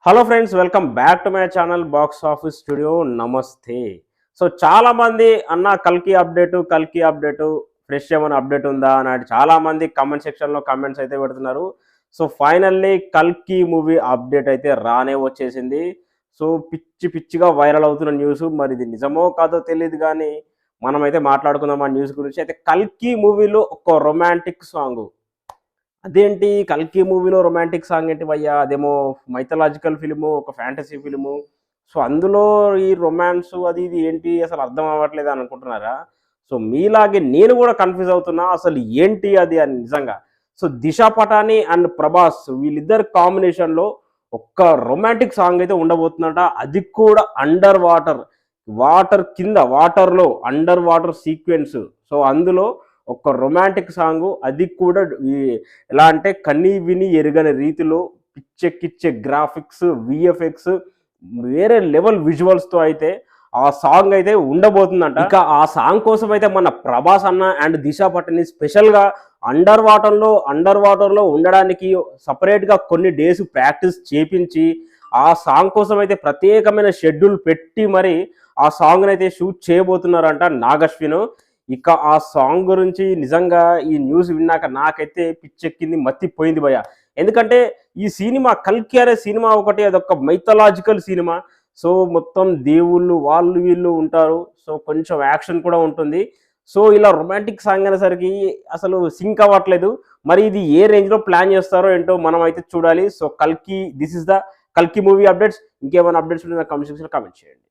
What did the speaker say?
Hello friends, welcome back to my channel box office studio. నమస్తే. So చాలామంది అన్న కల్కి అప్డేటు ఫ్రెష్ ఏమైనా అప్డేట్ ఉందా అని చాలామంది కామెంట్ సెక్షన్లో కామెంట్స్ అయితే పెడుతున్నారు. సో ఫైనల్లీ కల్కి మూవీ అప్డేట్ అయితే రానే వచ్చేసింది. సో పిచ్చిగా వైరల్ అవుతున్న న్యూస్, మరి ఇది నిజమో కాదో తెలియదు కానీ మనమైతే మాట్లాడుకుందాం ఆ న్యూస్ గురించి. అయితే కల్కి మూవీలో ఒక రొమాంటిక్ సాంగ్. అదేంటి 'కల్కి' మూవీలో రొమాంటిక్ సాంగ్ ఏంటి భయ్యా? అదేమో మైథలాజికల్ ఫిల్ము, ఒక ఫ్యాంటసీ ఫిల్ము. సో, అందులో ఈ రొమాన్స్ అది ఇది ఏంటి అసలు అర్థం అవ్వట్లేదు అని అనుకుంటున్నారా? సో, మీలాగే నేను గూడా కన్‌ఫ్యూజ్ అవుతున్నా. అసలు ఏంటి అది అని నిజంగా. సో, 'దిశా పటాని' అండ్ 'ప్రభాస్' వీళ్ళిద్దరి కాంబినేషన్‌లో ఒక్క రొమాంటిక్ సాంగ్ అయితే ఉండబోతుందట. అది కూడా అండర్ వాటర్. వాటర్ కింద వాటర్‌లో అండర్ వాటర్ సీక్వెన్స్. సో, అందులో ఒక రొమాంటిక్ సాంగు, అది కూడా ఈ ఎలా అంటే కని విని ఎరుగని రీతిలో పిచ్చెక్కిచ్చే గ్రాఫిక్స్, వీఎఫ్ఎక్స్, వేరే లెవెల్ విజువల్స్‌తో అయితే ఆ సాంగ్ అయితే ఉండబోతుందంట. ఇక ఆ సాంగ్ కోసం అయితే మన 'ప్రభాస్' అన్న అండ్ 'దిశా పటని' స్పెషల్‌గా అండర్ వాటర్‌లో ఉండడానికి సెపరేట్‌గా కొన్ని డేస్ ప్రాక్టీస్ చేపించి, ఆ సాంగ్ కోసం అయితే ప్రత్యేకమైన షెడ్యూల్ పెట్టి మరి ఆ సాంగ్‌నైతే షూట్ చేయబోతున్నారంట నాగశ్విన్. ఇక ఆ సాంగ్ గురించి నిజంగా ఈ న్యూస్ విన్నాక నాకైతే పిచ్చెక్కింది, మత్తిపోయింది భయ్యా. ఎందుకంటే ఈ సినిమా 'కల్కి' అనే సినిమా ఒకటి అదొక మైథలాజికల్ సినిమా. సో, మొత్తం దేవుళ్ళు వాళ్ళు వీళ్ళు ఉంటారు. సో, కొంచెం యాక్షన్ కూడా ఉంటుంది. సో, ఇలా రొమాంటిక్ సాంగ్ అనేసరికి అసలు సింక్ అవ్వట్లేదు. మరి ఇది ఏ రేంజ్‌లో ప్లాన్ చేస్తారో ఏంటో మనమైతే చూడాలి. సో, 'కల్కి' దిస్ ఈస్ ద 'కల్కి' మూవీ అప్డేట్స్. ఇంకేమైనా అప్డేట్స్ ఉంటే నాకు కామెంట్ సెక్షన్‌లో కామెంట్ చేయండి.